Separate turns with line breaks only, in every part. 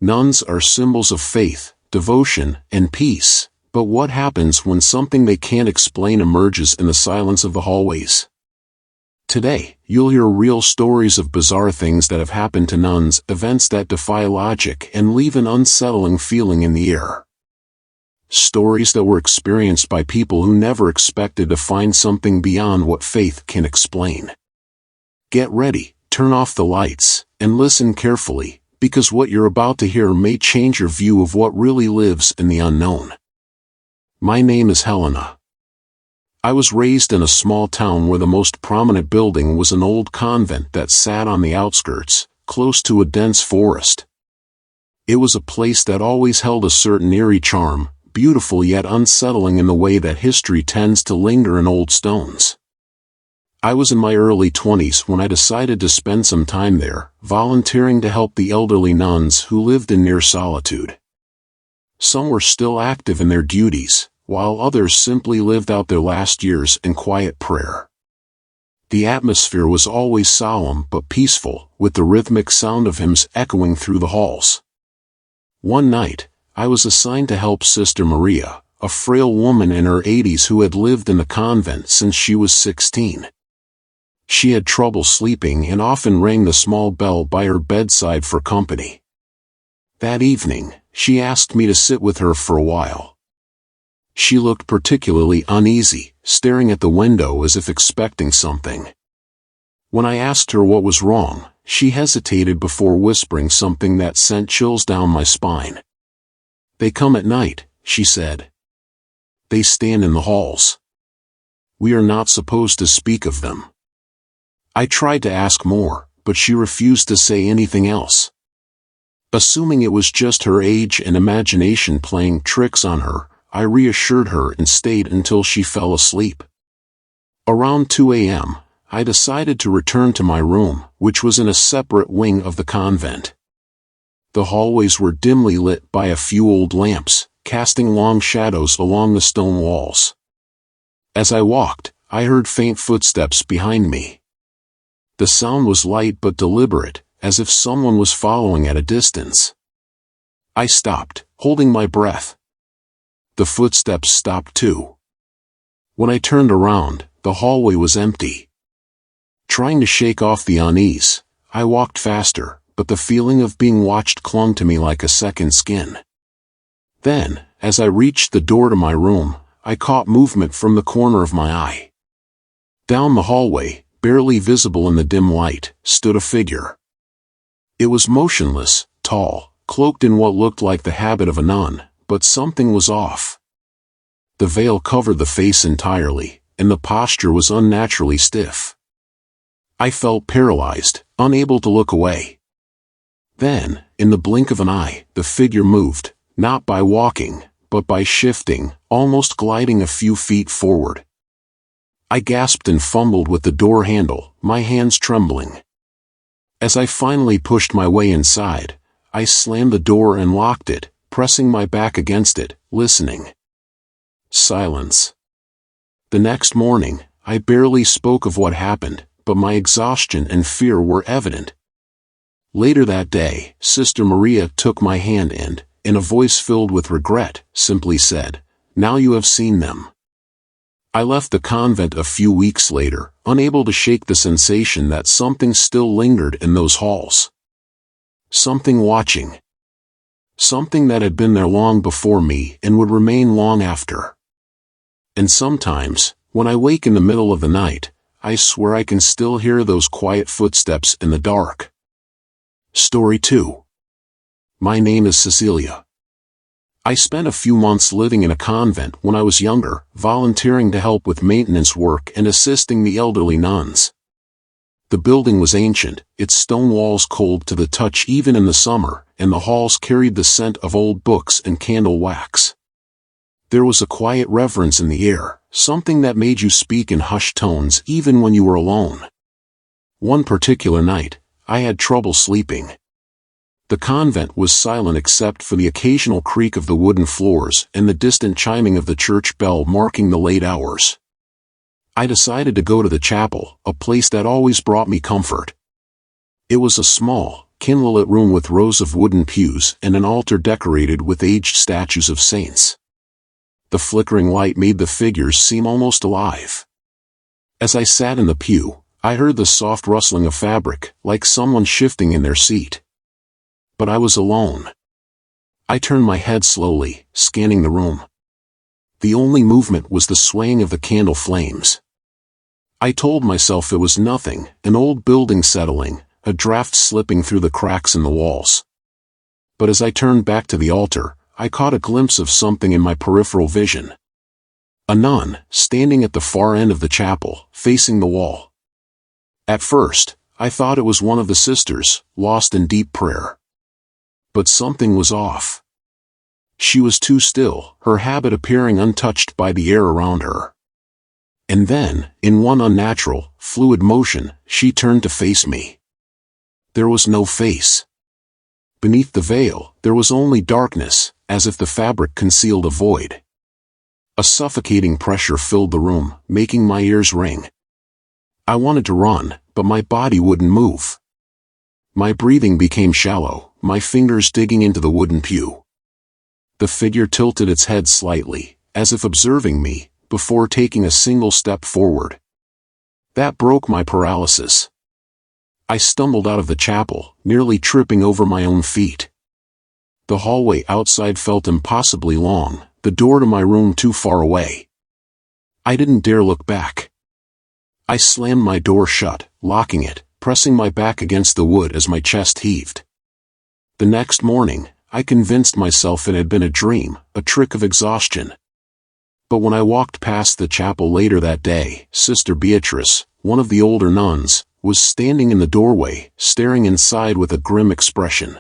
Nuns are symbols of faith, devotion, and peace, but what happens when something they can't explain emerges in the silence of the hallways? Today, you'll hear real stories of bizarre things that have happened to nuns, events that defy logic and leave an unsettling feeling in the air. Stories that were experienced by people who never expected to find something beyond what faith can explain. Get ready, turn off the lights, and listen carefully, because what you're about to hear may change your view of what really lives in the unknown. My name is Helena. I was raised in a small town where the most prominent building was an old convent that sat on the outskirts, close to a dense forest. It was a place that always held a certain eerie charm, beautiful yet unsettling in the way that history tends to linger in old stones. I was in my early 20s when I decided to spend some time there, volunteering to help the elderly nuns who lived in near solitude. Some were still active in their duties, while others simply lived out their last years in quiet prayer. The atmosphere was always solemn but peaceful, with the rhythmic sound of hymns echoing through the halls. One night, I was assigned to help Sister Maria, a frail woman in her 80s who had lived in the convent since she was 16. She had trouble sleeping and often rang the small bell by her bedside for company. That evening, she asked me to sit with her for a while. She looked particularly uneasy, staring at the window as if expecting something. When I asked her what was wrong, she hesitated before whispering something that sent chills down my spine. "They come at night," she said. "They stand in the halls. We are not supposed to speak of them." I tried to ask more, but she refused to say anything else. Assuming it was just her age and imagination playing tricks on her, I reassured her and stayed until she fell asleep. Around 2 a.m., I decided to return to my room, which was in a separate wing of the convent. The hallways were dimly lit by a few old lamps, casting long shadows along the stone walls. As I walked, I heard faint footsteps behind me. The sound was light but deliberate, as if someone was following at a distance. I stopped, holding my breath. The footsteps stopped too. When I turned around, the hallway was empty. Trying to shake off the unease, I walked faster, but the feeling of being watched clung to me like a second skin. Then, as I reached the door to my room, I caught movement from the corner of my eye. Down the hallway, barely visible in the dim light, stood a figure. It was motionless, tall, cloaked in what looked like the habit of a nun, but something was off. The veil covered the face entirely, and the posture was unnaturally stiff. I felt paralyzed, unable to look away. Then, in the blink of an eye, the figure moved, not by walking, but by shifting, almost gliding a few feet forward. I gasped and fumbled with the door handle, my hands trembling. As I finally pushed my way inside, I slammed the door and locked it, pressing my back against it, listening. Silence. The next morning, I barely spoke of what happened, but my exhaustion and fear were evident. Later that day, Sister Maria took my hand and, in a voice filled with regret, simply said, "Now you have seen them." I left the convent a few weeks later, unable to shake the sensation that something still lingered in those halls. Something watching. Something that had been there long before me and would remain long after. And sometimes, when I wake in the middle of the night, I swear I can still hear those quiet footsteps in the dark. Story 2. My name is Cecilia. I spent a few months living in a convent when I was younger, volunteering to help with maintenance work and assisting the elderly nuns. The building was ancient, its stone walls cold to the touch even in the summer, and the halls carried the scent of old books and candle wax. There was a quiet reverence in the air, something that made you speak in hushed tones even when you were alone. One particular night, I had trouble sleeping. The convent was silent except for the occasional creak of the wooden floors and the distant chiming of the church bell marking the late hours. I decided to go to the chapel, a place that always brought me comfort. It was a small, candlelit room with rows of wooden pews and an altar decorated with aged statues of saints. The flickering light made the figures seem almost alive. As I sat in the pew, I heard the soft rustling of fabric, like someone shifting in their seat. But I was alone. I turned my head slowly, scanning the room. The only movement was the swaying of the candle flames. I told myself it was nothing, an old building settling, a draft slipping through the cracks in the walls. But as I turned back to the altar, I caught a glimpse of something in my peripheral vision. A nun, standing at the far end of the chapel, facing the wall. At first, I thought it was one of the sisters, lost in deep prayer. But something was off. She was too still, her habit appearing untouched by the air around her. And then, in one unnatural, fluid motion, she turned to face me. There was no face. Beneath the veil, there was only darkness, as if the fabric concealed a void. A suffocating pressure filled the room, making my ears ring. I wanted to run, but my body wouldn't move. My breathing became shallow, my fingers digging into the wooden pew. The figure tilted its head slightly, as if observing me, before taking a single step forward. That broke my paralysis. I stumbled out of the chapel, nearly tripping over my own feet. The hallway outside felt impossibly long, the door to my room too far away. I didn't dare look back. I slammed my door shut, locking it, pressing my back against the wood as my chest heaved. The next morning, I convinced myself it had been a dream, a trick of exhaustion. But when I walked past the chapel later that day, Sister Beatrice, one of the older nuns, was standing in the doorway, staring inside with a grim expression.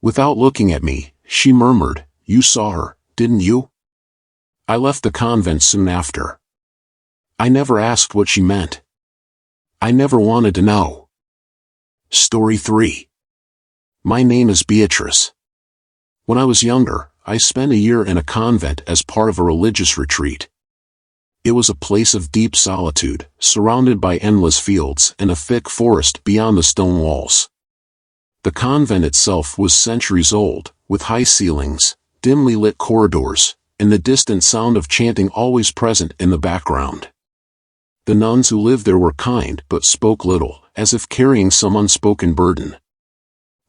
Without looking at me, she murmured, "You saw her, didn't you?" I left the convent soon after. I never asked what she meant. I never wanted to know. Story 3. My name is Beatrice. When I was younger, I spent a year in a convent as part of a religious retreat. It was a place of deep solitude, surrounded by endless fields and a thick forest beyond the stone walls. The convent itself was centuries old, with high ceilings, dimly lit corridors, and the distant sound of chanting always present in the background. The nuns who lived there were kind but spoke little, as if carrying some unspoken burden.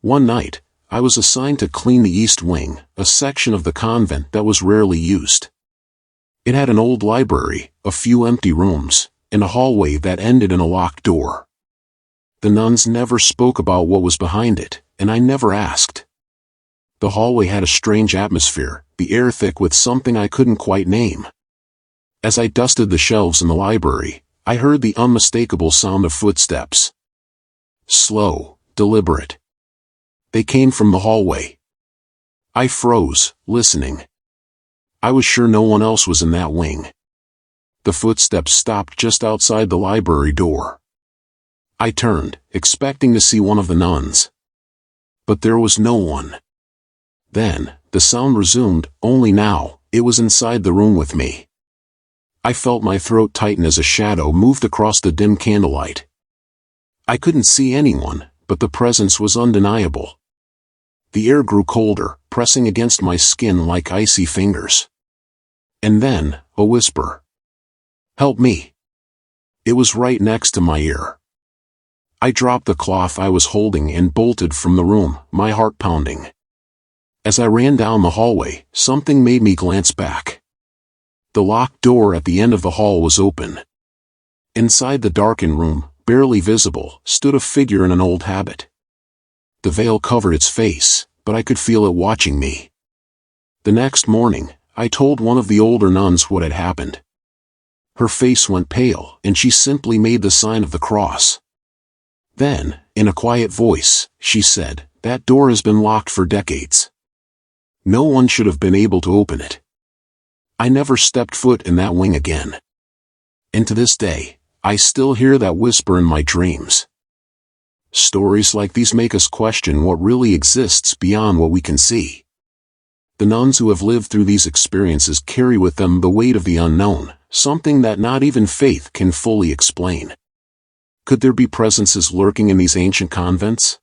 One night, I was assigned to clean the east wing, a section of the convent that was rarely used. It had an old library, a few empty rooms, and a hallway that ended in a locked door. The nuns never spoke about what was behind it, and I never asked. The hallway had a strange atmosphere, the air thick with something I couldn't quite name. As I dusted the shelves in the library, I heard the unmistakable sound of footsteps. Slow, deliberate. They came from the hallway. I froze, listening. I was sure no one else was in that wing. The footsteps stopped just outside the library door. I turned, expecting to see one of the nuns. But there was no one. Then, the sound resumed, only now, it was inside the room with me. I felt my throat tighten as a shadow moved across the dim candlelight. I couldn't see anyone, but the presence was undeniable. The air grew colder, pressing against my skin like icy fingers. And then, a whisper. "Help me." It was right next to my ear. I dropped the cloth I was holding and bolted from the room, my heart pounding. As I ran down the hallway, something made me glance back. The locked door at the end of the hall was open. Inside the darkened room, barely visible, stood a figure in an old habit. The veil covered its face, but I could feel it watching me. The next morning, I told one of the older nuns what had happened. Her face went pale, and she simply made the sign of the cross. Then, in a quiet voice, she said, "That door has been locked for decades. No one should have been able to open it." I never stepped foot in that wing again. And to this day, I still hear that whisper in my dreams. Stories like these make us question what really exists beyond what we can see. The nuns who have lived through these experiences carry with them the weight of the unknown, something that not even faith can fully explain. Could there be presences lurking in these ancient convents?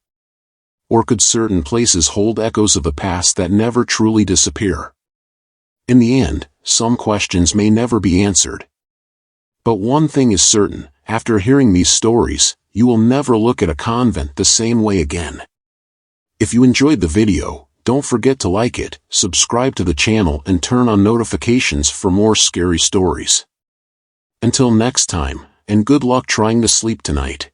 Or could certain places hold echoes of the past that never truly disappear? In the end, some questions may never be answered. But one thing is certain, after hearing these stories, you will never look at a convent the same way again. If you enjoyed the video, don't forget to like it, subscribe to the channel and turn on notifications for more scary stories. Until next time, and good luck trying to sleep tonight.